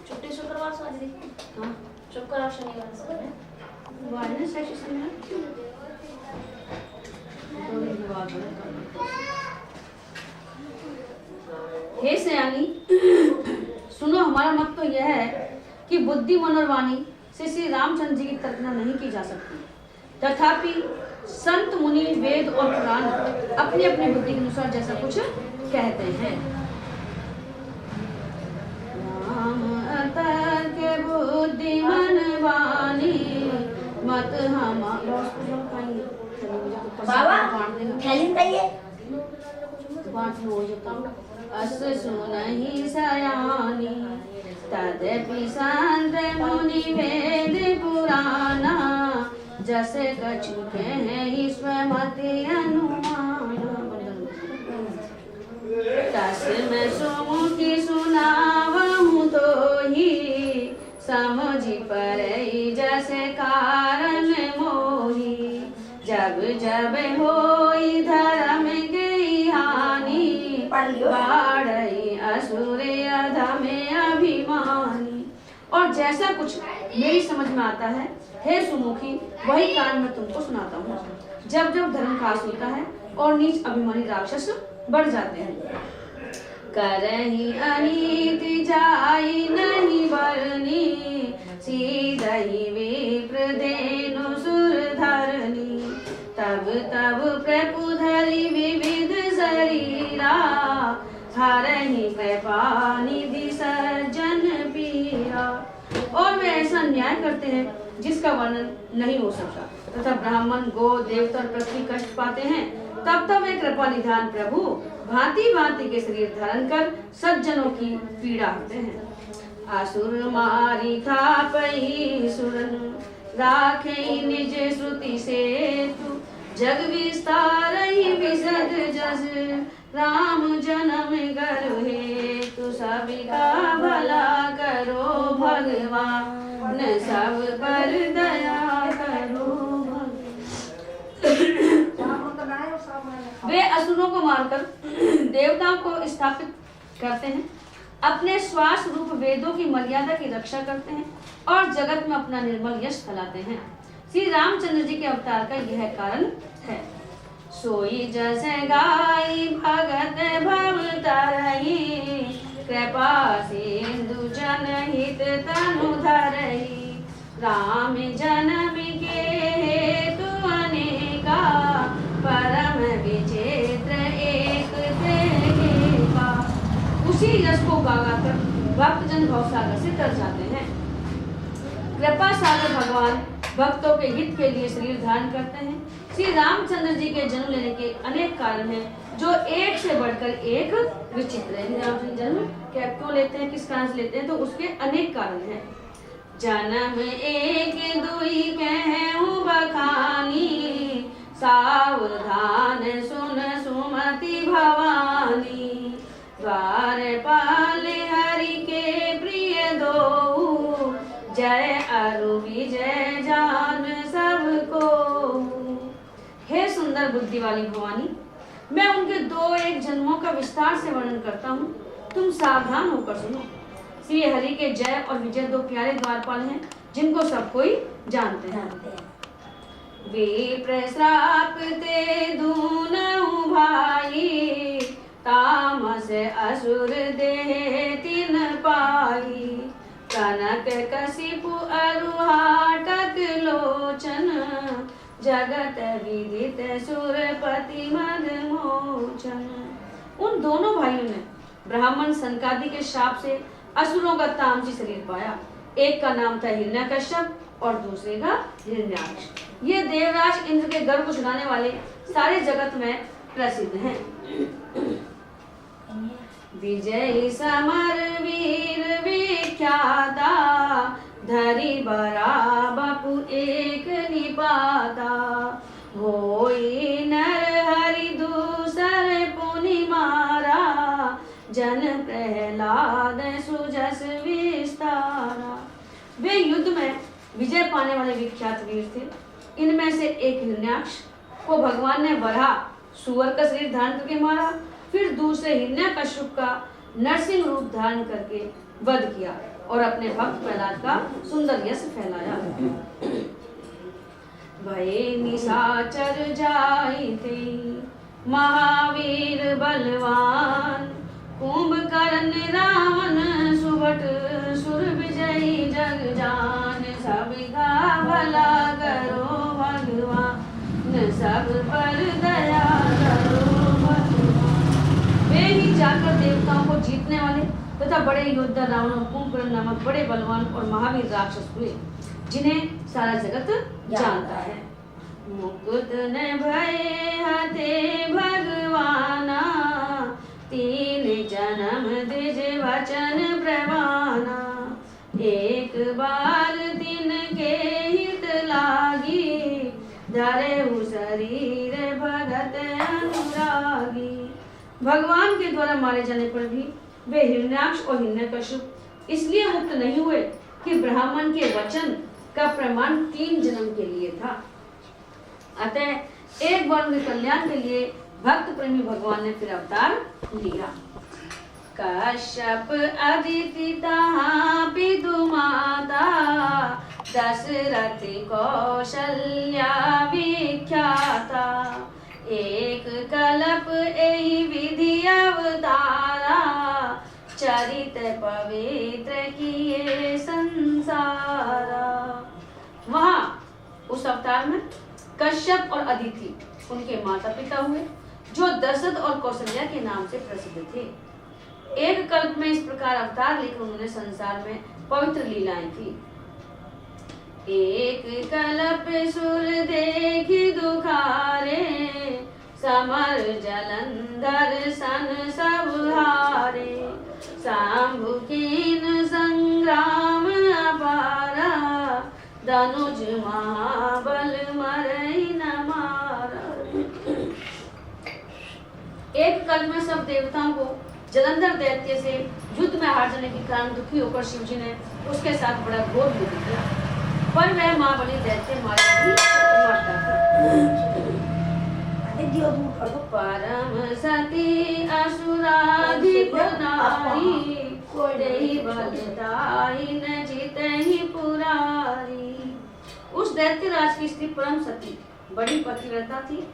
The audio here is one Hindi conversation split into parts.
छुट्टी शुक्रवार से आज देखो। हाँ शुक्रवार शनिवार से वायरस सेशन में दो दिन के बाद हे सयानी सुनो, हमारा मत तो यह है कि बुद्धि मन और वाणी से श्री रामचंद्र जी की कल्पना नहीं की जा सकती। तथापि संत मुनि वेद और पुराण अपनी अपनी बुद्धि के अनुसार जैसा कुछ कहते हैं। राम अतर्क बुद्धि मन वाणी मत हम बाबा थैली चाहिए अस सुनहि सयानी तदपि संत मुनि वेद पुराना जस कछु कहि स्वमति अनुमान। तस मैं सुमुखी सुनावहूँ तो ही समझि परई जस कारण मोही। जब जब होई धर्म की हानि बाढ़ई असुर अधम अभिमानी। और जैसा कुछ मेरी समझ में आता है हे सुमुखी, वही कारण मैं तुमको सुनाता हूँ। जब जब धर्म खास होता है और नीच अभिमानी राक्षस बढ़ जाते हैं। करही अनीति जाई नहीं बरनी सीधई विप्र देनु सुर धरनी। तब तब प्रपुधरि विविध शरीरा हरहि कृपा निधि सज्जन पीरा। और वे ऐसा न्याय करते हैं जिसका वर्णन नहीं हो सकता, तथा ब्राह्मण गो देवता और पृथ्वी कष्ट पाते हैं। तब तब वे कृपा निधान प्रभु भांति भांति के शरीर धारण कर सज्जनों की पीड़ा होते हैं। असुर मारी था पई सुरन राखे निज श्रुति से तू। जग विस्तार ही विशद जस राम जन्म गर हेतु। सबका भला करो भगवान सब पर दया करो। वे असुरों को मारकर देवताओं को स्थापित करते हैं, अपने श्वास रूप वेदों की मर्यादा की रक्षा करते हैं और जगत में अपना निर्मल यश फैलाते हैं। श्री रामचंद्र जी के अवतार का यह कारण है। सोई जस गाई भगत भव तरही कृपा सिंधु जनहित तनु धरही। राम जन्म के हेतु अनेका परम विचित्र एक का। उसी यश को गाकर भक्तजन भवसागर से तर जाते हैं। कृपा सागर भगवान भक्तों के हित के लिए शरीर धारण करते हैं। श्री रामचंद्र जी के जन्म लेने के अनेक कारण हैं, जो एक से बढ़कर एक विचित्र है। रामचंद्र जन्म क्यों लेते हैं, किस कारण से लेते हैं, तो उसके अनेक कारण हैं। जन्म एक दुई कहूँ बखानी सावधान सुन सुमति भवानी। द्वार पाल हरि के प्रिय दो जय अरु विजय जान सबको। हे सुंदर बुद्धि वाली भवानी, मैं उनके दो एक जन्मों का विस्तार से वर्णन करता हूँ, तुम सावधान होकर सुनो। श्री हरि के जय और विजय दो प्यारे द्वारपाल हैं, जिनको सब कोई जानते हैं। विप्र श्राप ते दूनहु भाई तामस असुर देह तिन पाई। कनक कशिपु अरुहाटक लोचन जगत विदित सुरपति मद मोचन। उन दोनों भाइयों ने ब्राह्मण सनकादि के शाप से असुरों का तामसी शरीर पाया। एक का नाम था हिरण्यकश्यप और दूसरे का हिरण्याक्ष। ये देवराज इंद्र के गर्भ को छुड़ाने वाले सारे जगत में प्रसिद्ध हैं। विजय समर वीर विख्याता धरि बरा बपु एक निपाता। होई नर हरि दूसर पुनि मारा जन प्रहलाद सुजस विस्तारा। वे युद्ध में विजय पाने वाले विख्यात वीर थे। इनमें से एक हिरण्याक्ष को भगवान ने वराह सुअर का शरीर धारण करके मारा। फिर दूसरे हिरण्याकश्यप का नरसिंह रूप धारण करके वध किया और अपने भक्त प्रहलाद का सुंदर यश फैलाया। भये निशाचर जाइते महावीर बलवान, कुंभकर्ण रावण सुभट सुर विजयी जग जान, सबका भला करो भगवान, सब पर दया करो भगवान। वे ही जाकर देवताओं को जीतने वाले तथा बड़े योद्धा रावण और कुंभकर्ण नामक बड़े बलवान और महावीर राक्षस हुए, जिन्हें सारा जगत जानता है। मुकुट ने भय हते भगवाना, तीन जन्म द्विज वचन प्रवाना, एक बार दिन के हित लागी, धरे शरीर भगत अनुरागी। भगवान के द्वारा मारे जाने पर भी वे हिरण्याक्ष और हिरण्यकश्यप इसलिए मुक्त नहीं हुए कि ब्राह्मण के वचन का प्रमाण 3 जन्म के लिए था। अतः एक बार उनके कल्याण के लिए भक्त प्रेमी भगवान ने फिर अवतार लिया। कश्यप अदिति तहाँ पितु माता, दशरथ कौशल्या विख्याता, एक कल्प एहि विधि अवतारा, चरित पवित्र किए संसारा। वहाँ उस अवतार में कश्यप और अदिति उनके माता पिता हुए, जो दशरथ और कौशल्या के नाम से प्रसिद्ध थे। एक कल्प में इस प्रकार अवतार लेकर उन्होंने संसार में पवित्र लीलाएं की। एक कल्प सुर देखी दुखारे, समर जलंधर सन सब हारे, शांभुकीन संग्राम अपारा, धनुज महाबल मरई न मारा। एक कल्प में सब देवताओं को जलंधर दैत्य से युद्ध में हार जाने के कारण दुखी होकर शिव जी ने उसके साथ बड़ा घोर युद्ध किया, पर वह महाबली दैत्य मारा नहीं मरता था। परम सती असुराधिप नारी, कोई बलदाई न जितहि पुरारी। उस दैत्य राज की स्त्री परम सती बड़ी पतिव्रता थी।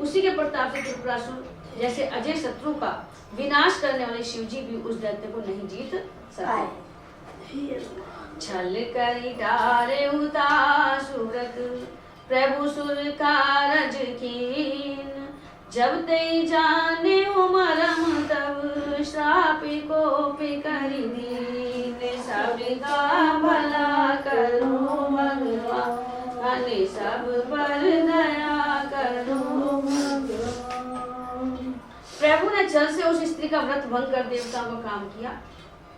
उसी के प्रताप से त्रिपुरासुर जैसे अजय शत्रु का विनाश करने वाले शिव जी भी उस दैत्य को नहीं जीत सके। छल करी डारे उतासुरत, प्रभु सुर कारज कीन, जब ते जाने उमरम तब श्राप को करी दीन, सबका भला करो भगवान, सब पर दया करो भगवान। प्रभु ने छल से उस स्त्री का व्रत भंग कर देवताओं का काम किया।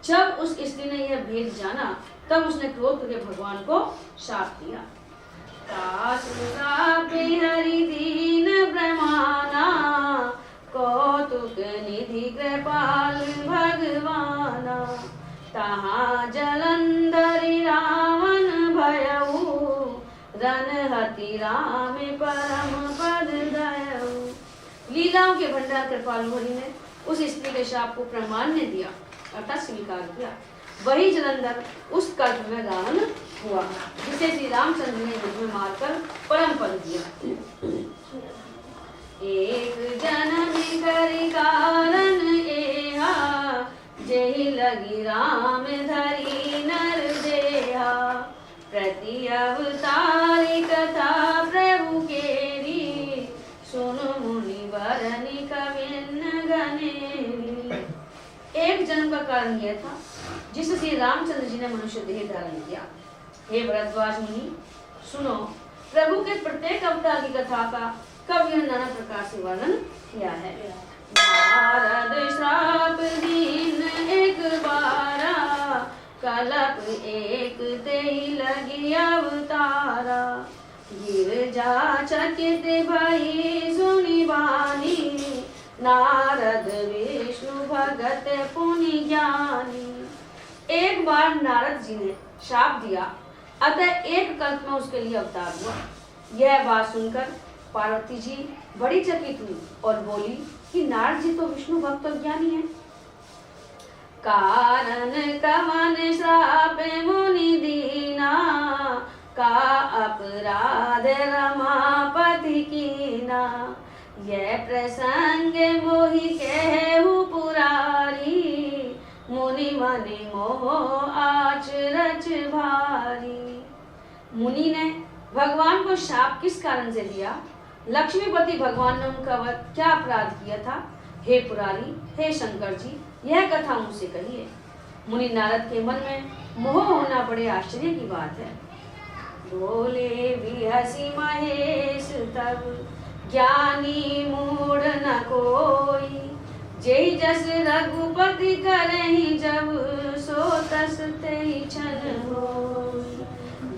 जब उस स्त्री ने यह भेद जाना, तब उसने क्रोध करके भगवान को शाप दिया। हरि दीन ब्रह्माना, कौतुक निधि कृपाल भगवाना, तहाँ जलंधरि रावण भयऊ, रनहति राम परम पद दयऊ। लीलाओं के भंडार कृपालु हरि ने उस स्त्री के शाप को प्रमाण्य दिया अर्थात स्वीकार किया। वही जलंधर उस कल्प में रावण हुआ, जिसे श्री रामचंद्र ने युद्ध में मारकर परम पद दिया। एक जन्म करि कारण एहा, जेहि लगी राम धरि नर देहा, प्रति अवतारी कथा प्रभु केरी, सुनु मुनि वरनि कविन गनेरी। एक जन्म का कारण यह था जिससे श्री रामचंद्र जी ने मनुष्य देह धारण किया। हे भरद्वाज मुनि, सुनो, प्रभु के प्रत्येक अवतार की कथा का कवि ने नाना प्रकार से वर्णन किया है। नारद श्राप दीन एक बारा, कलप एक तेई लगी अवतारा, गिरजा चकित भई सुनि बानी, नारद विष्णु भगत पुनि ज्ञानी। एक बार नारद जी ने शाप दिया, अतः एक कल्प में उसके लिए अवतार हुआ। यह बात सुनकर पार्वती जी बड़ी चकित हुई और बोली कि नारद जी तो विष्णु भक्त और ज्ञानी है। कारण कवन श्राप मुनि दीना, का अपराध रमापति कीना। यह प्रसंग मोहि कहु पुरारी, मुनि मनि मोह आचरज भारी। मुनि ने भगवान को शाप किस कारण से दिया? लक्ष्मीपति भगवान ने उनका क्या अपराध किया था? हे पुरारी, हे शंकर जी, यह कथा मुझसे कहिए। मुनि नारद के मन में मोह होना बड़े आश्चर्य की बात है। बोले भी हसी महेश तब, ज्ञानी मूढ़ न कोई। जय जस रघुपति करहि जब, सो तस तेहि छन होई।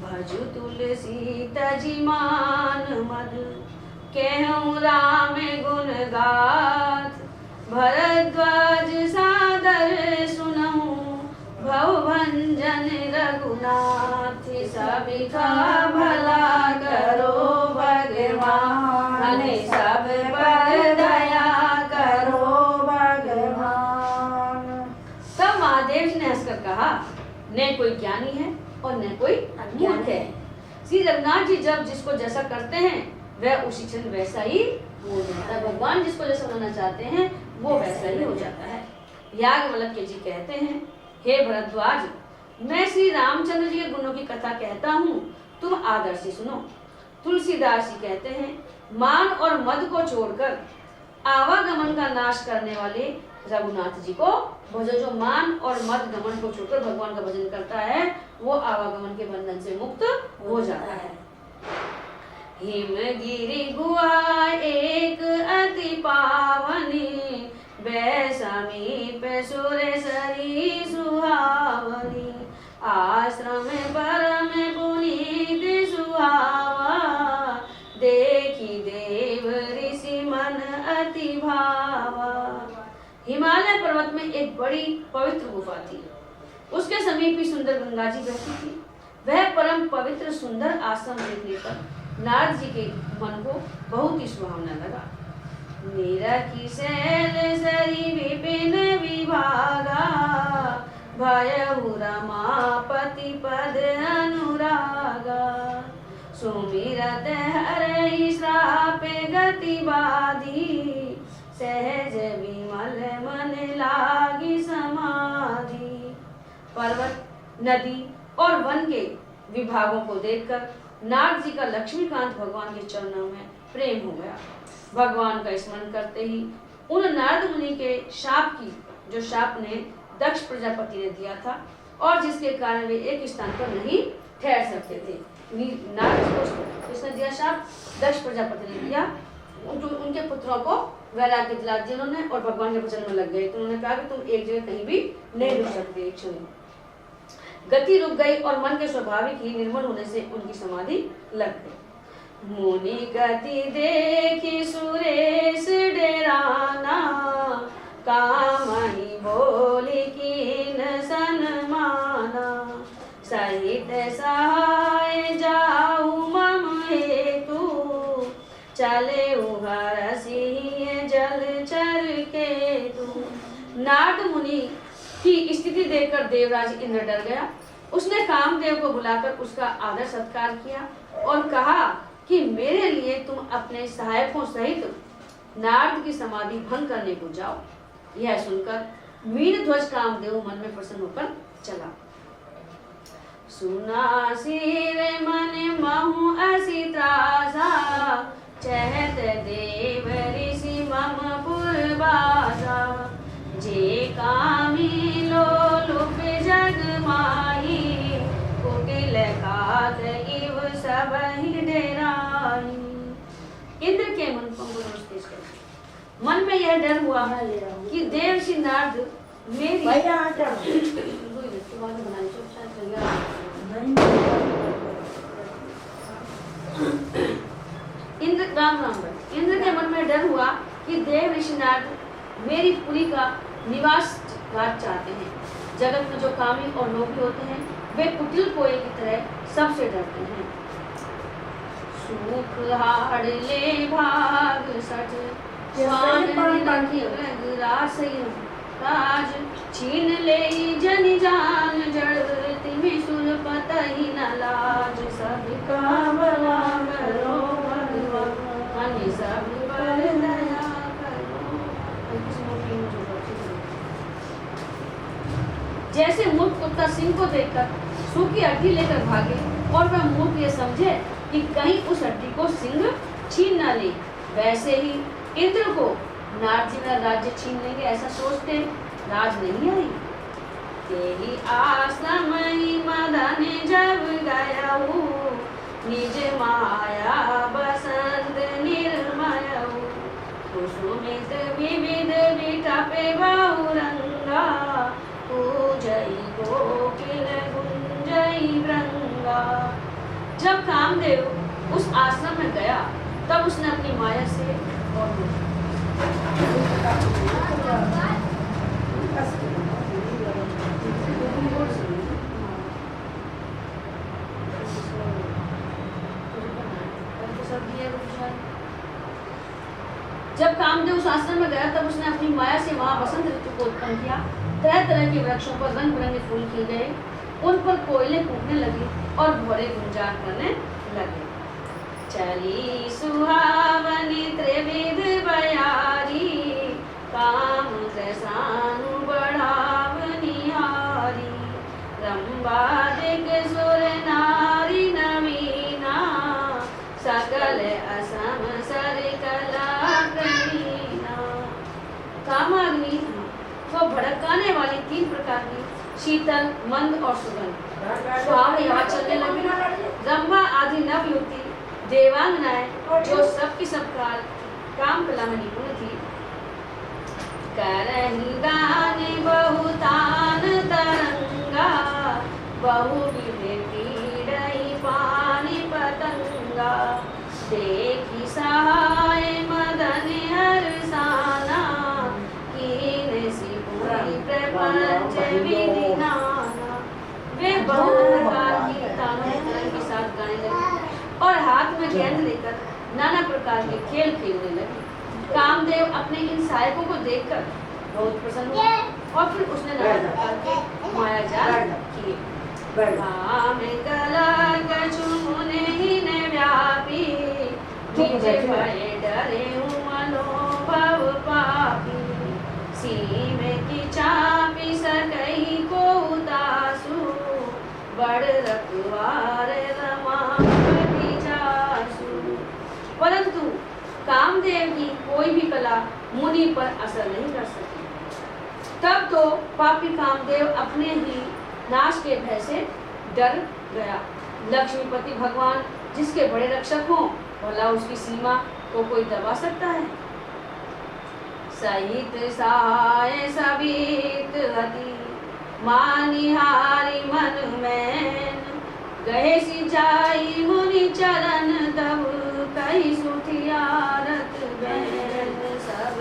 भजु तुलसी तजि मान मद, कहूँ राम गुण गाथ। भरद्वाज सादर सुनहु, भव भंजन रघुनाथ। सबिका भला करो भगवान, सब पर दया करो भगवान। तब महादेव जी ने हंसकर कहा, न कोई ज्ञानी है और न कोई मूर्ख है। श्री रघुनाथ जी जब जिसको जैसा करते हैं वह उसी क्षण वैसा ही हो जाता है। भगवान जिसको जैसा बनाना चाहते हैं वो वैसा ही हो जाता है। याज्ञवल्क्य जी कहते हैं, हे भरद्वाज, मैं श्री रामचंद्र जी के गुणों की कथा कहता हूँ, तुम आदर से सुनो। तुलसीदास जी कहते हैं, मान और मद को छोड़कर आवागमन का नाश करने वाले रघुनाथ जी को भजो। जो मान और मद गमन को छोड़कर भगवान का भजन करता है वो आवागमन के बंधन से मुक्त हो जाता है। हिमगिरि गुहा एक अति पावनी, बै समीप सुरेसरी सुहावनी। आश्रम परम पुनीत सुहावा, देखी देव ऋषि मन अति भावा। हिमालय पर्वत में एक बड़ी पवित्र गुफा थी। उसके समीप ही सुंदर गंगा जी बहती थी। वह परम पवित्र सुंदर आश्रम देखने पर नारद जी के मन को बहुत ही सुहावना लगा। नीरखी शैल सरी विपिन विभागा, भयहु रमापति पद अनुरागा। सुमिरत हरहि श्राप गति बाधी, सहज विमल मन लागी समाधि। पर्वत, नदी और वन के विभागों को देखकर नारद जी का लक्ष्मीकांत भगवान के चरणों में प्रेम हो गया। भगवान का स्मरण करते ही उन नारद मुनि के शाप की, जो शाप ने दक्ष प्रजापति ने दिया था और जिसके कारण वे एक स्थान पर नहीं ठहर सकते थे। नारद को किसने दिया शाप? दक्ष प्रजापति ने दिया। उनके पुत्रों को वैराग्य दिला दिया उन्होंने और भगवान के भजन में लग गए। तो उन्होंने कहा कि तुम एक जगह कहीं भी नहीं रुक सकते। एक क्षण गति रुक गई और मन के स्वाभाविक ही निर्मल होने से उनकी समाधि लग गई। मुनि गति देखी सुरेश डेराना, कामहि बोली कीन सन्माना। सहित सहाय जाऊ मम हेतु, चले हरसि जलचर केतु। नारद मुनि की स्थिति देखकर देवराज इंद्र डर गया। उसने कामदेव को बुलाकर उसका आदर सत्कार किया और कहा कि मेरे लिए तुम अपने सहायकों सहित नारद की समाधि भंग करने को जाओ। यह सुनकर मीन ध्वज कामदेव मन में प्रसन्न होकर चला। सुना सिर मन महु असी त्रासा, चहत देव ऋषि मम पुरवासा। जे कामी लोलुप जग माही, कुटिल खात इव सबहि डेराही। इंद्र के मन में यह डर हुआ कि देव श्री नारद मेरी इंद्र के मन में डर हुआ कि देव ऋषि नारद मेरी पुरी का निवास घाट चाहते हैं। जगत में जो कामी और लोभी होते हैं वे कुटिल कोए की तरह सबसे डरते हैं। सुख हाड़ ले भाग सठ, राज छीन ले जन जान जड़ तिमि सुर पतहि न लाज सब कामना करो भगवान सब पर दया करो। जैसे मूर्ख कुत्ता सिंह को देखकर सूखी हड्डी लेकर भागे और वह मूर्ख ये समझे कि कहीं उस हड्डी को सिंह छीन न ले, वैसे ही इंद्र को नारद जी का राज्य छीन लेंगे ऐसा सोचते राज नहीं आई। तेरी आश्रम ही मदन जब गया निज माया बसंत निर्मय कुसुमित विविध विटपे बहुरंगा पूजई कोकिल गुंजई वृंगा। जब कामदेव उस आश्रम में गया तब उसने अपनी माया से और जब कामदेव उस आश्रम में गया तब उसने अपनी माया से वहां बसंत ऋतु को उत्पन्न किया। तरह तरह के वृक्षों पर रंग बिरंगे फूल खिल गए, उन पर कोयले फूटने लगे और भौरे गुंजान करने लगे। चली सुहावनी त्रिविध बयारी काम रसानु बढ़ावनी हारी रंबा दिग सुर नारी नवीना सकल असम सर कला करीना। कामाग्नि को भड़काने वाली 3 प्रकार की शीतल मंद और सुगंध सुहाव यहाँ चलने लगी। रंबा आदि नव युवती देवांगनाएं जो सबकी सब काम कला में निपुण थी करही गाने बहुतान तरंगा बहुविध कीड़ई पानी पतंगा देखी सहाय मदन हरसाना कीन सी पूरी प्रपंच विधि नाना। वे बहुत प्रकार की तानों के साथ गाने लगे और हाथ में गेंद लेकर नाना प्रकार के खेल खेलने लगे। कामदेव अपने इन सहायकों को देखकर बहुत प्रसन्न हुए और फिर उसने नाना प्रकार के माया जाल किए। व्यापी डरे मनोभव पापी सीम की चापी सकई को उदासु बड़ रखवार रमापति जासु। परंतु कामदेव की कोई भी कला मुनि पर असर नहीं कर सकी। तब तो पापी कामदेव अपने ही नाश के भय से डर गया। लक्ष्मीपति भगवान जिसके बड़े रक्षक हों भला उसकी सीमा को कोई दबा सकता है। सहित सहाय सबीत अति मानिहारी मन में गहे सिंचाई मुनि चरण तब कई सुठियारत बैन सब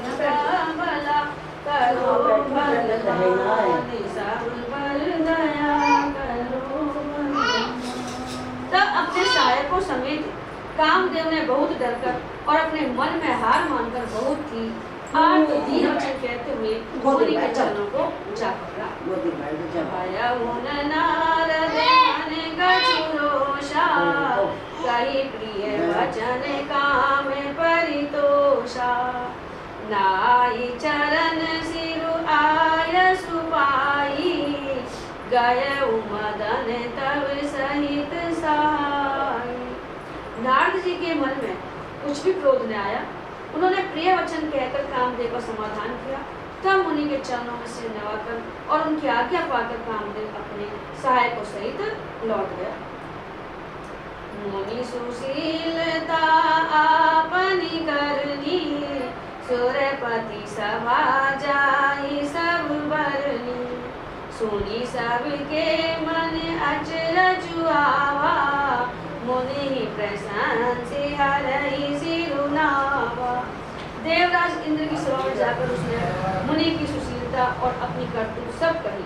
भला करो भगवान सब पर दया करो। तब अपने सहायकों समेत कामदेव ने बहुत डरकर और अपने मन में हार मानकर बहुत ही दीन वचन कहते हुए मुनि के चरणों को जा पकड़ा। नारद मन गछुरोषा कही प्रिय वचन काम परितोषा नाई चरण सिरु आय सुपाई गय मदन तब सहित सहाय। नारद जी के मन में कुछ भी क्रोध न आया। उन्होंने प्रिय वचन कहकर कामदेव का समाधान किया। तब मुनि के चरणों में सिर नवाकर और उनकी आज्ञा पाकर कामदेव अपने सहायकों सहित लौट गया। मुनि सुशीलता आपनी करनी सुरपति सभा जाई सब बरनी सुनी सबके मन अचरज आवा मुनि प्रशंसी हरहि सिरुनावा। देवराज इंद्र की सभा में जाकर उसने मुनि की सुशीलता और अपनी करतूत सब कही,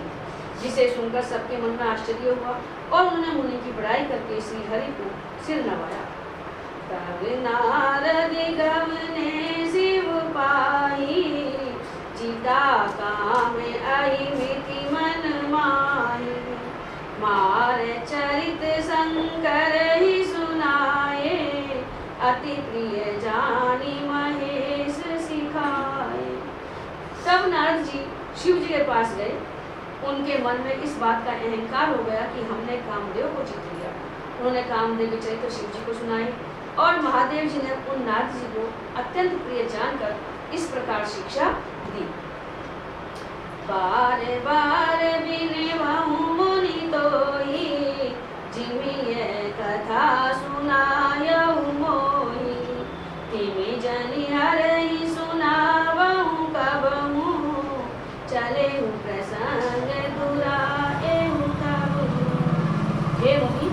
जिसे सुनकर सबके मन में आश्चर्य हुआ और उन्होंने मुनि की बड़ाई करके श्री हरि को सिर नवाया। तब नारद गमने शिव पाई जीता काम आई मिति मन मारे चरित शंकर ही सुनाए, अति प्रिय जानी महेश सिखाए। तब नारद जी शिव जी के पास गए। उनके मन में इस बात का अहंकार हो गया कि हमने कामदेव को जीत लिया। उन्होंने कामदेव के चरित्र शिव जी को सुनाए और महादेव जी ने उन नारद जी को अत्यंत प्रिय जानकर इस प्रकार शिक्षा दी। बार बार बिनवाऊं मुनि तोई, जिमि ये कथा सुनायऊ मोही। तिमि जनि हरहि सुनावऊं कबहू, चलेहु प्रसंग दुराएहु तबहू। हे मुनि,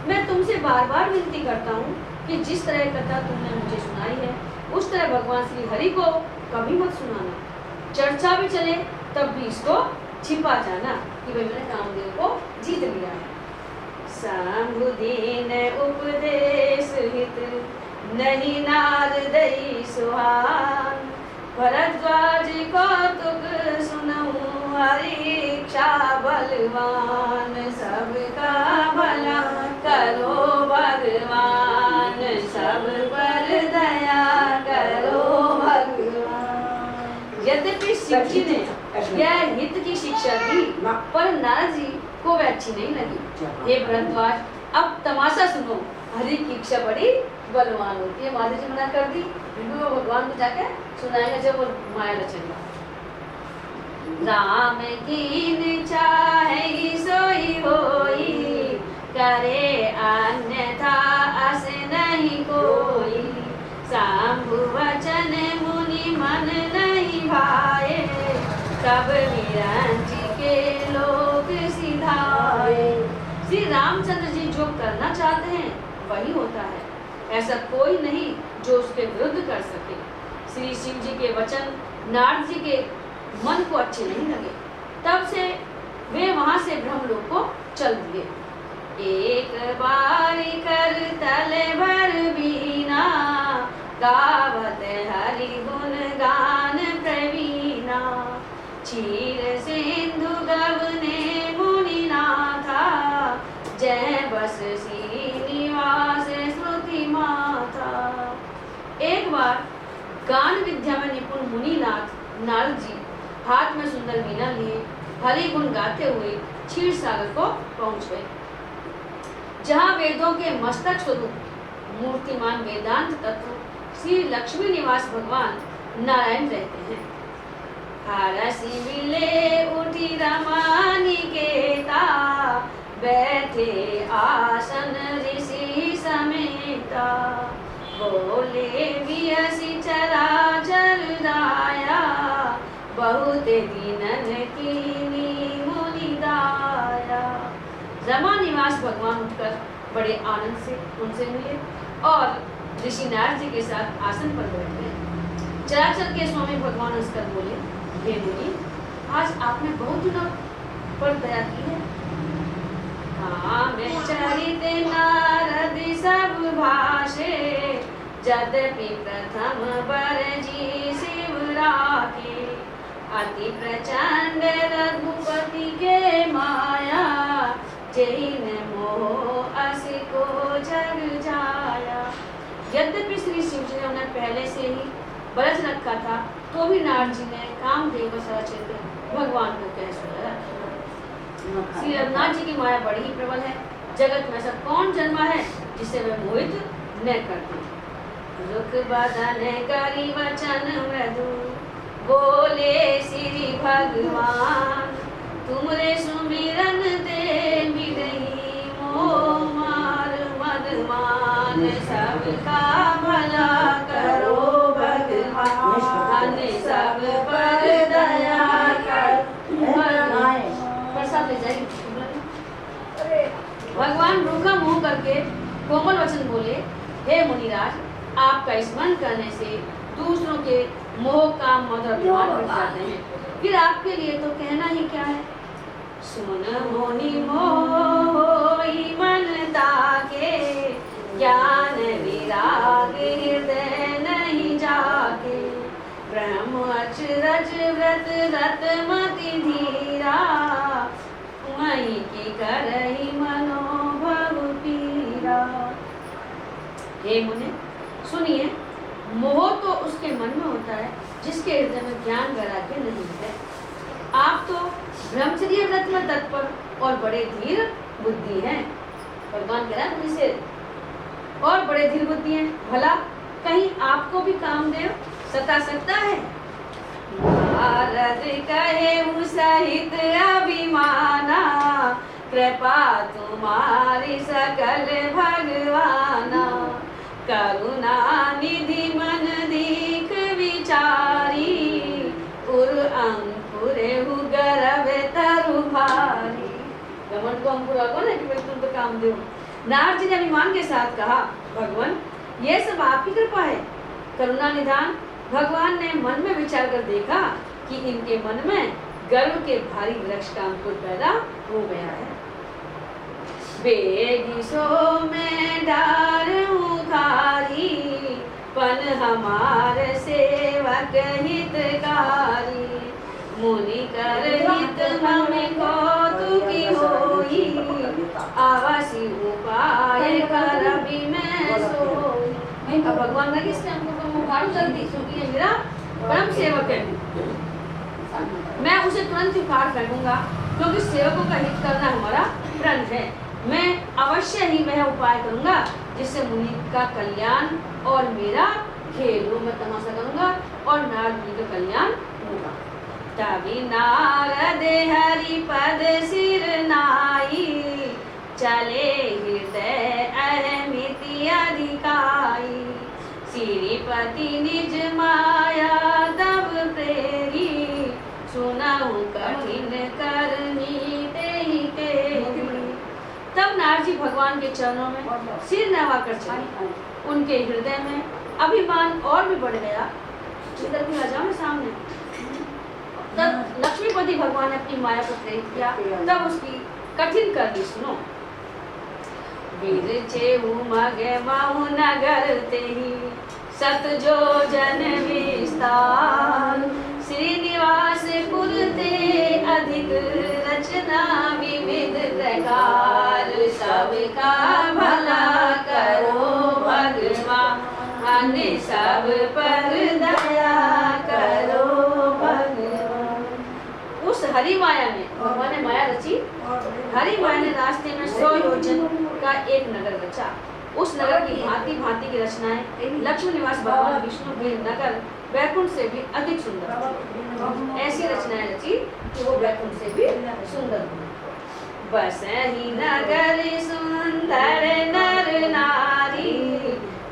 मैं तुमसे बार बार विनती करता हूँ कि जिस तरह कथा तुमने मुझे सुनाई है उस तरह भगवान श्री हरि को कभी मत सुनाना। चर्चा भी चले तब भी इसको छिपा जाना कि भाई मैंने कामदेव को जीत लिया है। शंभु दीन उपदेश हित, नहीं नारदई सुहान। भरद्वाज कौतुक सुनऊं, हरि इच्छा बलवान। सबका भला करो भगवान, सब पर दया करो भगवान। यद्यपि शिव जी ने यह हित की शिक्षा दी, पर नारद जी को वह अच्छी नहीं लगी। हे भरद्वाज, अब तमाशा सुनो, हरि की इच्छा बड़ी बलवान होती है। महादेव जी मना कर दी, वो भगवान को जाके सुनाएंगे जब वो माया रचेगा। राम की चाहे सोई होई, करे अन्यथा अस नहीं कोई। शंभु वचन मुनि मन नहीं भाए, तब विरंची के लोक सिधाए। श्री रामचंद्र जी जो करना चाहते हैं वही होता है, ऐसा कोई नहीं जो उसके विरुद्ध कर सके। श्री शिव जी के वचन नारद जी के मन को अच्छे नहीं लगे, तब से वे वहां से ब्रह्मलोक को चल दिए। एक बार कर तल भर बीना, गावत हरि गुण गान प्रवीणा। क्षीर सिंधु गवने मुनिनाथा, जय बस श्रीनिवास श्रुति माथा। एक बार गान विद्या में निपुण मुनिनाथ नारद जी हाथ में सुंदर वीणा लिए हरि गुण गाते हुए क्षीर सागर को पहुंच गए, जहाँ वेदों के मस्तक स्वरूप मूर्तिमान वेदांत तत्व श्री लक्ष्मी निवास भगवान नारायण रहते हैं। हरसी विले उठी रमा निकेता, बैठे आसन ऋषि समेता। बोले बियसी चराचर दाया, बहुत दीनन कीनी मुनि दाया। रमा निवास भगवान उठकर बड़े आनंद से उनसे मिले और ऋषि नारद जी के साथ आसन पर बैठ गए। चराचर के स्वामी भगवान हंसकर बोले, हे मुनि, आज आपने बहुत दिनों पर दया की है। काम चरित नारद सब भाषे, यद्यपि प्रथम बर जी शिव राखे। अति प्रचंड रघुपति के माया, जैन मोह अस को जग जाया। यद्यपि श्री शिव जी ने उन्हें पहले से ही बरस रखा था, तो भी नारद जी ने कामदेव सचेत भगवान को कह सुना। श्री रघुनाथ जी की माया बड़ी ही प्रबल है। जगत में ऐसा कौन जन्मा है जिसे वे मोहित न करते। रुख बदन करी वचन मृदु, बोले श्री भगवान। तुमरे सुमिरन दे मिलई, मोह मार मदमान। सबका भला करो भगवान, सब पर दया कर। प्रसाद ले जाएगी। भगवान रूखा मुंह करके कोमल वचन बोले, हे मुनिराज, आपका स्मरण करने से दूसरों के मोह काम मद और अभिमान बढ़ जाते हैं, फिर आपके लिए तो कहना ही क्या है। सुन मोहि मोहि मन ताके, ज्ञान विराग हृदय नहीं जाके। ब्रह्म अचरज व्रत रतमति धीरा, मई की करही हे मुने सुनिए, मोह तो उसके मन में होता है जिसके हृदय में ज्ञान वैराग्य नहीं है। आप तो ब्रह्मचर्य व्रत में तत्पर और बड़े धीर बुद्धि हैं। भगवान कह रहा है मुझसे और बड़े धीर बुद्धि हैं। भला कहीं आपको भी कामदेव सता सकता है? नारद कहे सहित अभिमाना, कृपा तुम्हारी सकल भगवाना। करुणा निधि मन दीख विचारी, उर अंकुरे गर्भ तरु भारी। घमंड को अंकुर आगो ना कि मैं तुम पे काम दूं। नारद जी ने अभिमान के साथ कहा, भगवान ये सब आपकी कृपा है। करुणा निधान भगवान ने मन में विचार कर देखा कि इनके मन में गर्व के भारी वृक्ष का अंकुर पैदा हो गया है। बेगी सो में डार उखारी, पन हमार सेवक हितकारी। मुनि कर हित ममि कौतुकी होई, आवासी उपाय कर मैं सोई। अब भगवान ने किसने हमको मुखार जल्दी, क्योंकि ये मेरा परम सेवक है, मैं उसे तुरंत उखाड़ फेंकूंगा, क्योंकि सेवकों का हित करना हमारा प्रण है। मैं अवश्य ही वह उपाय करूंगा जिससे मुनि का कल्याण और मेरा खेल हो, मैं तमाशा करूंगा और नारद मुनि का कल्याण होगा। तभी नारद हरि पद सिर नाई, चले हृदय अहमिति अधिकाई। श्रीपति निज माया तब प्रेरी, सुनाऊं कठिन करनी तेहि तेरी। तब नारद जी भगवान के चरणों में सिर नवाकर चले। उनके हृदय में अभिमान और भी बढ़ गया। इधर भी आ जाओ ना सामने। तब लक्ष्मीपति भगवान ने अपनी माया को प्रेरित किया। तब उसकी कठिन करनी सुनो। वीर चेहु मगे माहु नगर तेहि, सत जो जन विस्तार। श्रीनिवास कुल ते अधिक रचना विविध प्रकार। सबका भला करो भगवान, सब पर दया करो भगवान। उस हरि माया में भगवान ने माया रची। हरि माया ने रास्ते में 100 योजन का एक नगर रचा। उस नगर की भांति भांति की रचनाएं लक्ष्मी निवास भगवान विष्णु के नगर वैकुंठ से भी अधिक सुंदर थी। ऐसी रचनाएं रची कि वो वैकुंठ से भी सुंदर थी। बस ही नगर सुंदर नर नारी,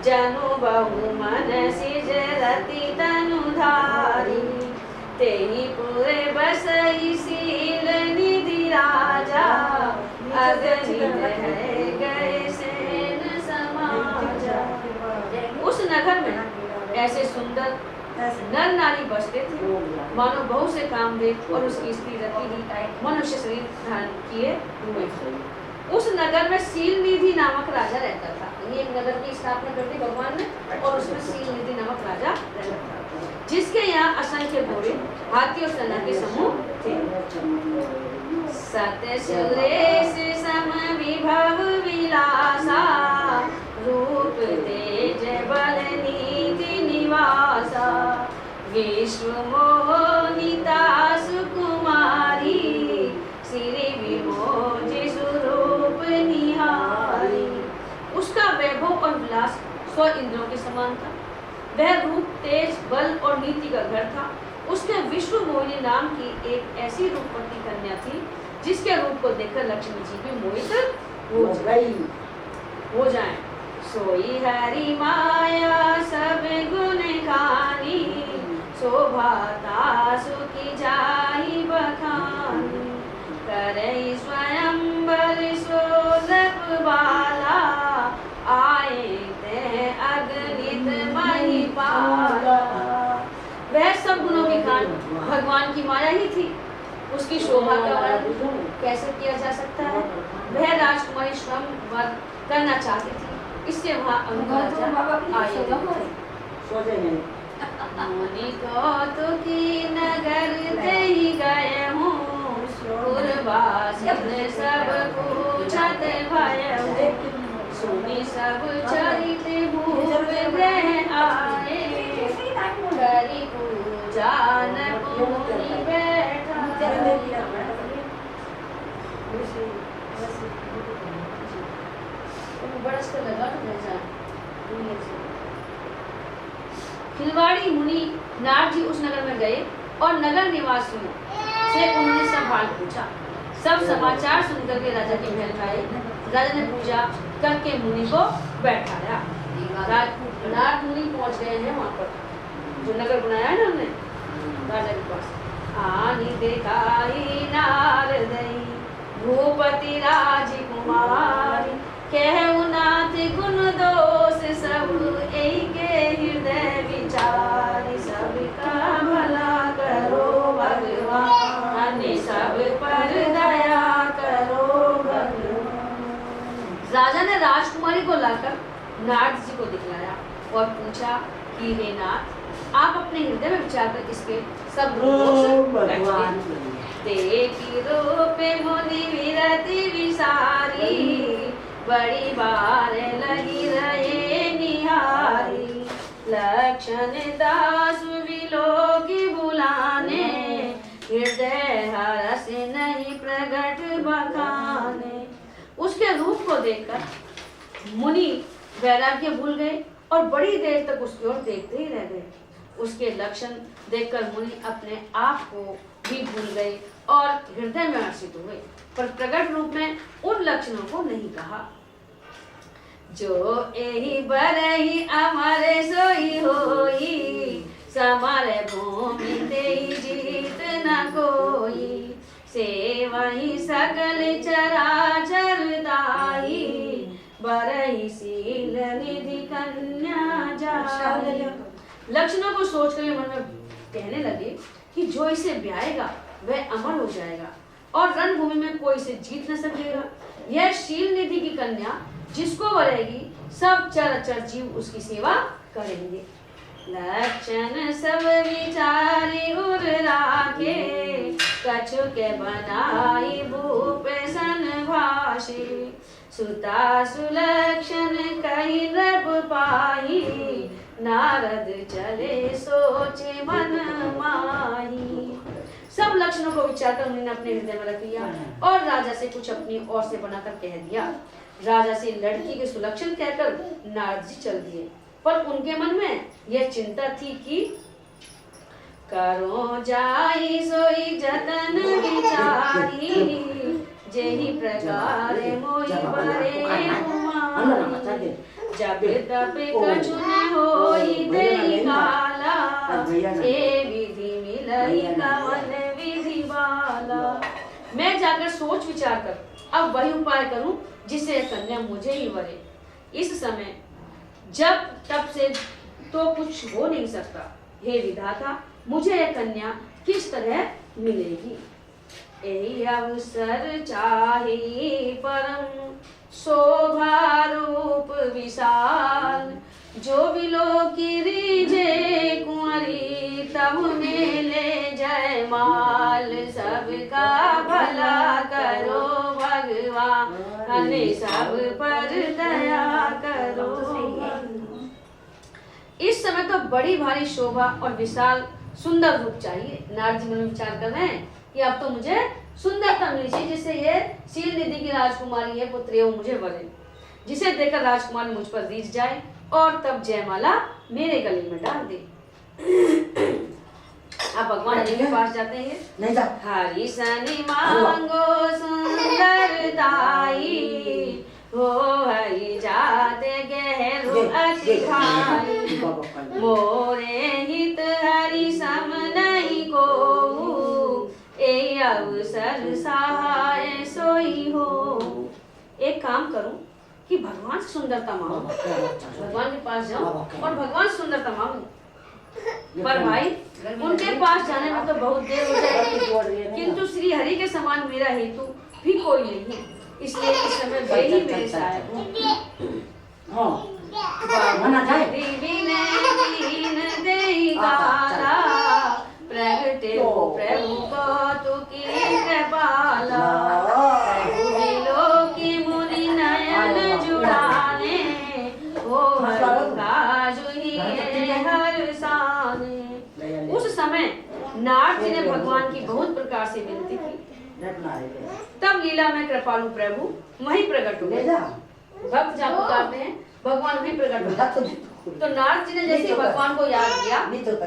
जनु बहु मन सिज रति तनुधारी। तेहि पुरे बसई शील निधि राजा, अगनि रह गए सेन समाजा। उस नगर में ऐसे सुंदर नर नारी बसते थे, मानो बहु से कामदेव और उसकी स्त्री रति ही मनुष्य शरीर धारण किए हुए थे। उस नगर में शील निधि नामक राजा रहता था। ये एक नगर की स्थापना करते भगवान ने और उसमें शील निधि नामक राजा रहता था, जिसके यहाँ असंख्य घोड़े हाथी और सेना के समूह थे। सत्य सुरेश सम विभव विलासा, रूप तेज बल नीति निवासा। विश्व मोहिता सुकुमारी, श्री विमोच स्वरूप निहारी। उसका वैभव और विलास 100 इंद्रों के समान था। वह रूप तेज बल और नीति का घर था। उसके विश्व मोहिनी नाम की एक ऐसी रूपवती कन्या थी जिसके रूप को देखकर लक्ष्मी जी भी मोहित हो जाएं। सोई हरि माया सब गुण खानी, शोभा तासु की जाहि बखानी। करई स्वयंवर सोलप बाला, आए ते अगणित महिपाला। वह सब गुणों की खान भगवान की माया ही थी। उसकी शोभा का वर्णन कैसे किया जा सकता है? वह राजकुमारी स्वयं करना चाहती थी, इससे वहाँ मुनि कौतुकी नगर तेहि गए हूँ, पूर्वासिन सब पूछत भयउ। सुनि सब चरित गृह आए, करी पूजा नपुनी बैठा। बरस तो लगा तो जैसा खिलवाड़ी मुनि नारद जी उस नगर में गए और नगर निवासियों से उन्होंने सब हाल पूछा। सब समाचार सुनकर के राजा के महल में आए। राजा ने पूजा करके मुनि को बैठाया। नारद मुनि पहुंच गए हैं वहां पर, जो नगर बनाया है ना हमने राजा के पास। आनी दिखाई नारद भूपति राजकुमारी, कहु नाथ गुण दोष सब एके हृदय विचार। सबका भला करो भगवान, सब पर दया करो भगवान। राजा ने राजकुमारी को लाकर नारद जी को दिखलाया और पूछा कि हे नाथ, आप अपने हृदय में विचार कर इसके सब भगवान देखी रूप मुनि विरति विसारी, बड़ी बार लगी रहे निहारी। लक्षण दास विलोकी बुलाने, हृदय हरस नहीं प्रगट बखाने। उसके रूप को देखकर मुनि वैराग्य भूल गए और बड़ी देर तक उसकी ओर देखते ही रह गए। उसके लक्षण देखकर मुनि अपने आप को भी भूल गए और हृदय में हर्षित हुए, पर प्रकट रूप में उन लक्षणों को नहीं कहा। जो एहि बरहि अमर सोई होई, समर भूमि तेहि जीत न कोई। सेवहि सकल चराचर दाई, बरहि शील निधि कन्या जाई। लक्षणों को सोचकर वे मन में कहने लगे कि जो इसे ब्याएगा वह अमर हो जाएगा और रणभूमि में कोई इसे जीत न सकेगा। यह शील निधि की कन्या जिसको वरेगी, सब चराचर जीव उसकी सेवा करेंगे। लक्षण सब विचारी उर राखे, कछु के बनाई भूप सन भाषे। सुता सुलक्षण कही रब पाही, नारद चले सोचे मन माही। सब लक्षणों को विचार कर उन्होंने अपने हृदय में रख लिया और राजा से कुछ अपनी ओर से बनाकर कह दिया। राजा से लड़की के सुलक्षण कहकर नारद जी चल दिए, पर उनके मन में यह चिंता थी कि करो जाई सोई जतन विचारी, जेहि प्रकार मोहि बरे कुमारी। जब तब कछु न होई देहि काला, ए विधि मिलई कवन विधि वाला। मैं जाकर सोच विचार कर अब वही उपाय करूं जिससे कन्या मुझे ही वरे। इस समय जब तब से तो कुछ हो नहीं सकता। हे विधाता, मुझे यह कन्या किस तरह मिलेगी? यही अवसर चाहे परम शोभा रूप विशाल, जो विलोकी रीजे कुंवरी तब मेले जय माल। सबका भला करो भगवान, सब पर दया करो। इस समय तो बड़ी भारी शोभा और विशाल सुंदर रूप चाहिए। नारद जी मन में विचार कर रहे हैं कि अब तो मुझे सुंदरता मिली चाहिए, जिससे ये शील निधि की राजकुमारी है पुत्री वो मुझे वरे, जिसे देखकर राजकुमारी मुझ पर रीझ जाए और तब जयमाला मेरे गले में डाल दे। अब भगवान जी के पास जाते हैं। हरि सनि मांगो सुंदरताई, हो हरि जाते गहरो अति खाई। मोरे हित हरि सम नहीं को, ए अवसर सहाय सोई हो। एक काम करूं कि भगवान से सुंदरता मांगो, भगवान के पास जाऊं और भगवान से सुंदरता मांगो। पर भाई उनके पास जाने में तो बहुत देर हो जाएगी, किंतु श्री हरि के समान मेरा हेतु भी कोई नहीं, इसलिए इस समय वे ही मेरे सहायक हूँ। प्रगटे प्रभु कौतुकी कृपाला, प्रभु विलोकी मुनि नयन जुड़ाने, ओ हरि काजु भगवान की बहुत प्रकार से विनती की। तब लीला में कृपालु प्रभु वहीं प्रकट हो गए। भक्त जहाँ पुकारते हैं भगवान वहीं प्रकट हो गए। तो नारद जी ने जैसे भगवान को याद किया,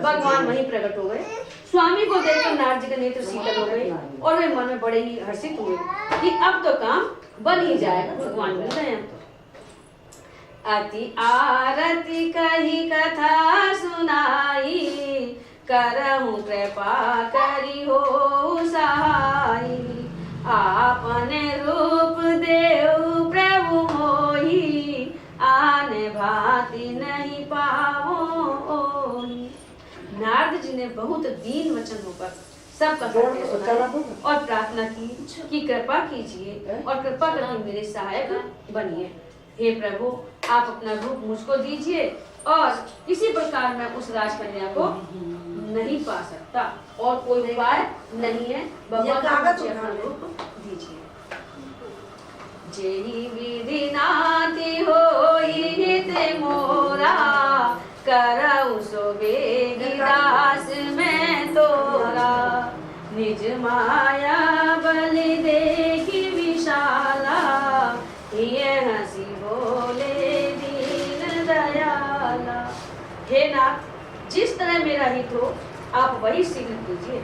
भगवान वहीं प्रकट हो गए। स्वामी को देखकर नारद जी के नेत्र शीतल हो गए और वे मन में बड़े ही हर्षित हुए कि अब तो काम बन ही जाएगा, भगवान मिल रहे हैं। अति आरती कही कथा सुनाई, करहु कृपा करी हो सहाई। आपने रूप देव प्रभु मोही, आने भांति नहीं पावो। नारद जी ने बहुत दीन वचन होकर सबका सत्य सुनाया और प्रार्थना की कि कृपा कीजिए और कृपा करके मेरे सहायक बनिए। हे प्रभु, आप अपना रूप मुझको दीजिए और किसी प्रकार मैं उस राजकन्या को नहीं पा सकता और कोई उपाय नहीं है, भगवान मुझे अपना रूप दीजिए। जेहि विधि नाति होई हित मोरा, करऊ सो बेगी दास में तोरा। निज माया बलि देखी विशाला, ये हंसी बोले दीन दयाला। हे नाथ, जिस तरह मेरा हित हो आप वही शीघ्र कीजिए।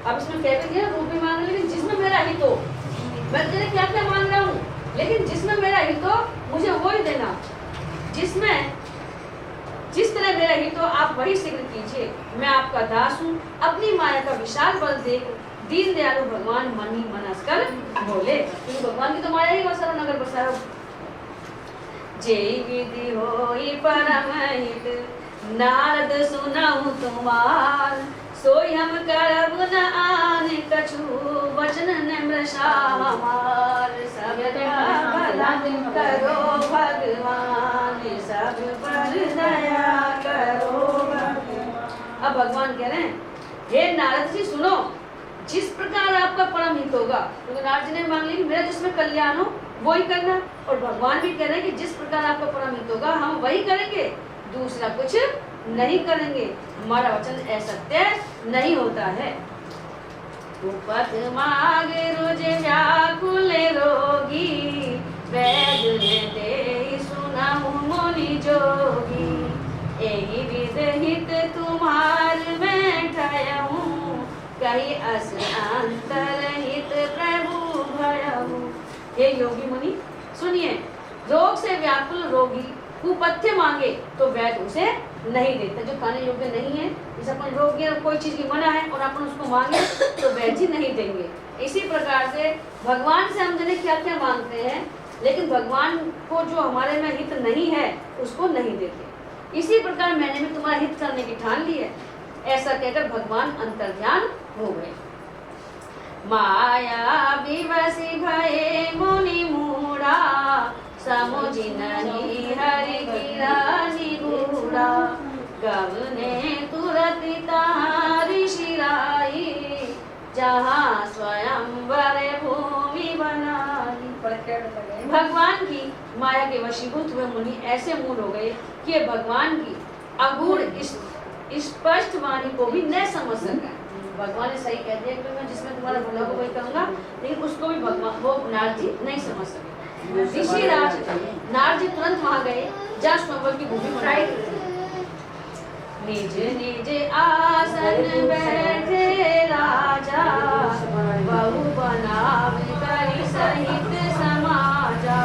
अब इसमें कहते हैं रूप भी मांग, लेकिन जिसमें मेरा हित हो, मैं तेरे क्या क्या मांग रहा हूँ, लेकिन जिसमें मेरा हित हो मुझे वो ही देना। जिस तरह मेरा हित हो आप वही शीघ्र कीजिए। मैं आपका दास हूँ। अपनी माया का विशाल बल देख दीन दयालु भगवान मन ही मनस कर बोले, क्योंकि भगवान की तो माया ही वसरो नगर बसाओ। जय विधि होई परम हित, नारद सुनहु तुम्हार। सोई हम करब न आन कछु, वचन निम्रसा हमार। सब भला करो भगवान, सब पर दया करो भगवान। अब भगवान कह रहे हैं, हे नारद जी सुनो, जिस प्रकार आपका परम हित होगा, क्योंकि नारद जी ने मांग लिया कि मेरा जिसमें कल्याण हो वो ही करना, और भगवान भी कह रहे हैं कि जिस प्रकार आपका परम हित होगा हम वही करेंगे, दूसरा कुछ नहीं करेंगे। हमारा वचन असत्य नहीं होता है। उपत माग रोज व्याकुल रोगी, वैद ने दे सुनहु मुनि जोगी। एहि विध हित तुम्हार में ठयहु, कही अस अंतर हित प्रभु भयहु। हे योगी मुनि सुनिए, रोग से व्याकुल रोगी कुपथ्य मांगे तो वैद्य उसे नहीं देते, जो खाने योग्य नहीं है। जैसे अपन रोगी है, कोई चीज की मना है और अपन उसको मांगे तो वैद्य जी नहीं देंगे। इसी प्रकार से भगवान से हम जने क्या क्या मांगते हैं, लेकिन भगवान को जो हमारे में हित नहीं है उसको नहीं देते। इसी प्रकार मैंने भी तुम्हारा हित करने की ठान ली है, ऐसा कहकर भगवान अंतर्ध्यान हो गए। माया विवशी भये मुनि मूढ़ा, समुझि नहीं हरि गिरा निगूढ़ा। गवने तुरत तारी शिराई, जहाँ स्वयंवर भूमि बनाई। भगवान की माया के वशीभूत हुए मुनि ऐसे मूढ़ हो गए कि ये भगवान की अगूढ़ स्पष्ट वाणी को भी न समझ सका। भगवान ने सही कह दिया कि मैं जिसमें तुम्हारा भला को वही करूंगा, लेकिन उसको भी भगवान वो नारद जी नहीं समझ सके। ऋषिराज नारद जी तुरंत वहां गए जहाँ स्वयंवर की भूमि बनाई थी। निज निज आसन बैठे राजा, बहु बनाव करि सहित समाजा।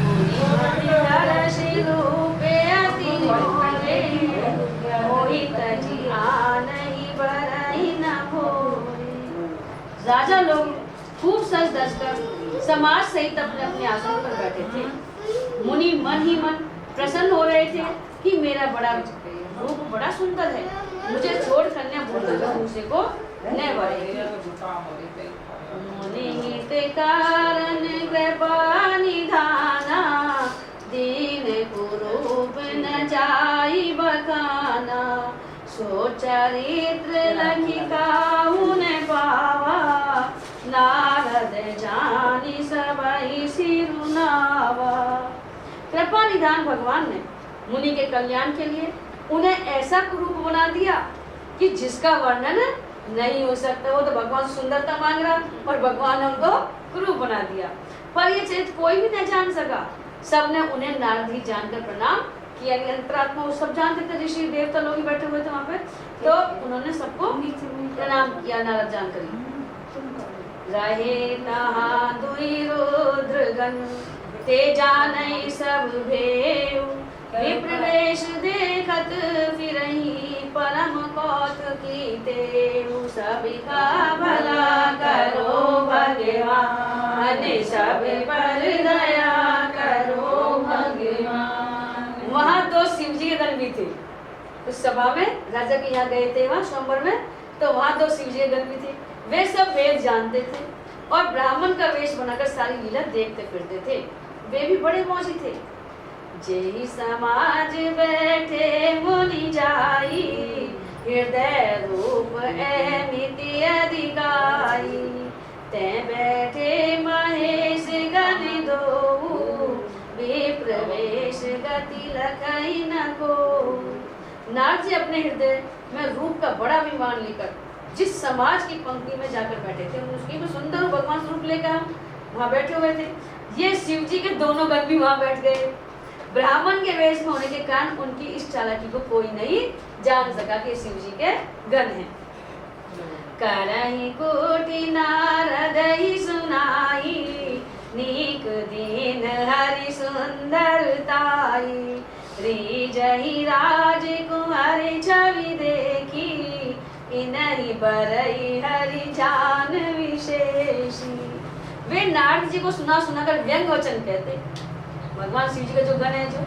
मुनि मति दर्श रूपे अति मोरे, मोहि तजि आनहि बरहि न भोरे। राजा लोग खूब सज धज कर समाज सहित अपने अपने आसन पर बैठे थे। मुनि मन ही मन प्रसन्न हो रहे थे कि मेरा बड़ा रूप बड़ा सुंदर है, मुझे छोड़ कन्या भूसे को न बढ़े। मुनि हित कारण कृपा निधाना, दीन कुरूप न जाई बखाना। सो चरित्र लखी काहू न पावा, नारद जानी सबहि सिरुनावा। कृपा निधान भगवान ने मुनि के कल्याण के लिए उन्हें ऐसा कुरूप बना दिया कि जिसका वर्णन नहीं हो सकता, वो तो भगवान से सुंदरता मांग रहा और भगवान ने उनको क्रूर बना दिया। पर ये चरित्र कोई भी नहीं जान सका, सबने उन्हें नारद ही जानकर प्रणाम किया। अंतरात्मा वो सब जानते थे, ऋषि देवता लोग ही बैठे हुए थे वहाँ पे, तो उन्होंने सबको प्रणाम किया नारद जानकर ही। रहे तहाँ दुई रुद्रगण, ते जानई सब भेउ, विप्रवेश देखत फिरहि, परम कौतुकी तेउ। सबका भला करो भगवान, सब पर दया करो भगवान। वहाँ दो शिव जी के गण भी थे उस सभा में, राजा के यहाँ गए थे वहाँ स्वयंवर में, तो वहाँ दो शिव जी के गण भी थे। वे सब वेद जानते थे और ब्राह्मण का वेश बनाकर सारी लीला देखते फिरते थे। वे भी बड़े मौजी थे। जेहि समाज बैठे मुनि जाई, हृदय रूप अमिति अधिकाई। ते बैठे महेश गण दोऊ, विप्रवेश गति लखई न को। नारद जी अपने हृदय में रूप का बड़ा अभिमान लेकर जिस समाज की पंक्ति में जाकर बैठे थे, उसकी भी सुंदर भगवान स्वरूप लेकर वहाँ बैठे हुए थे। ये शिव जी के दोनों गण भी वहाँ बैठ गए। ब्राह्मण के वेश में होने के कारण उनकी इस चालाकी को कोई नहीं जान सका कि शिव जी के गण हैं। करहि कोटि नारद ही सुनाई, नीक दीन हरि सुंदरताई। रिजहि राजकुमार छवि देखी, इनहि बरई हरि जान विशेषी। वे नारद जी को सुना सुनाकर व्यंग वचन कहते। भगवान शिव जी का जो गण है, जो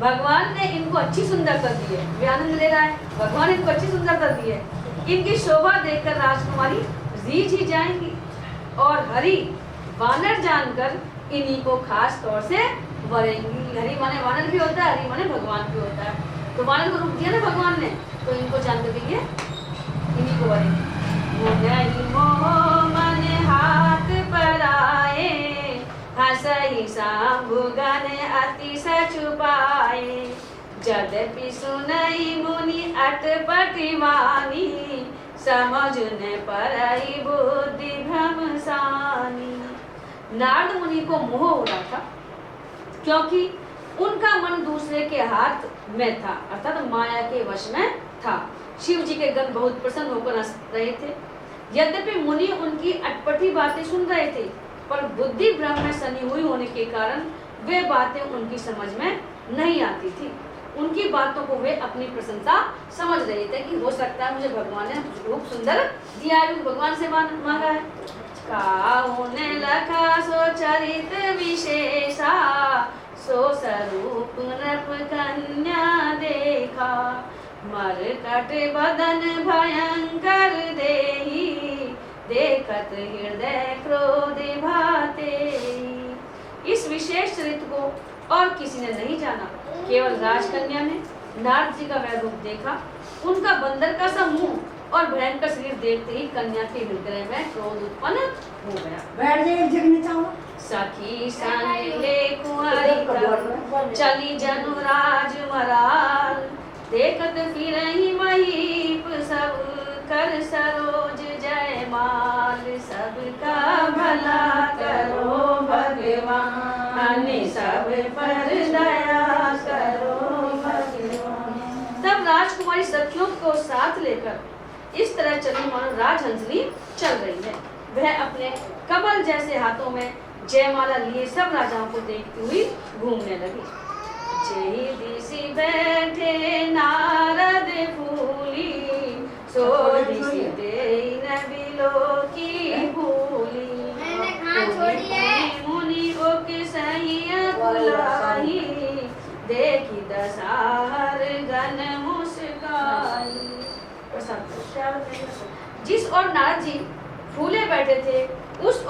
भगवान ने इनको अच्छी सुंदरता दी है, वे आनंद ले रहा है, भगवान ने इनको अच्छी सुंदरता दी है। इनकी शोभा देखकर राजकुमारी रीझ ही जाएंगी और हरि वानर जानकर इन्हीं को खास तौर से वरेंगी। हरि माने वानर भी होता है, हरि माने भगवान भी होता है। तो वानर को रूप दिया ना भगवान ने, तो इनको जानकर के इन्हीं को वरेंगी। मोह मन हाथ पर आए, हसहि शंभु गण अति सचुपाए। यद्यपि सुनई मुनि अटपटी वाणी, समझ न परई बुद्धि भ्रम सानी। नारद मुनि को मोह हो रहा था क्योंकि उनका मन दूसरे के हाथ में था, अर्थात माया के वश में था। शिव जी के गण बहुत प्रसन्न होकर हंस रहे थे। यद्यपि मुनि उनकी अटपटी बातें सुन रहे थे, पर बुद्धि भ्रम में सनी हुई होने के कारण वे बातें उनकी समझ में नहीं आती थी। उनकी बातों को वे अपनी प्रशंसा समझ रहे थे कि हो सकता है मुझे भगवान ने रूप सुंदर दिया है, भगवान से मांगा है। काहुने लखा सो चरित विशेषा, सो स्वरूप नृप कन्या देखा। मरकट बदन भयंकर देही, देखत हृदय क्रोध भाते। इस विशेष चरित्र को और किसी ने नहीं जाना, केवल राजकन्या ने नारद जी का वह रूप देखा। उनका बंदर का सा मुंह और भयंकर शरीर देखते ही कन्या के हृदय में क्रोध उत्पन्न हो गया। बैठ जाइए, जगने चाहो। सखी संग ले कुंवारी तब, चली जनु राज मराल। देखत फिरहि महीप सब, कर सरोज जयमाल। सबका भला करो भगवान, सब पर दया करो भगवान। तब राजकुमारी सखियों को साथ लेकर इस तरह चली मानो राजहंसनी चल रही है। वह अपने कमल जैसे हाथों में जयमाला लिए सब राजाओं को देखती हुई घूमने लगी। जेहि दिशि बैठे नारद फूली, सो दिशि देई न बिलोकी भूली। मुनि ओके सहिया कुलाही, देखी दसाहर गण मुस्काई। जिस और नारद जी फूले बैठे थे, उस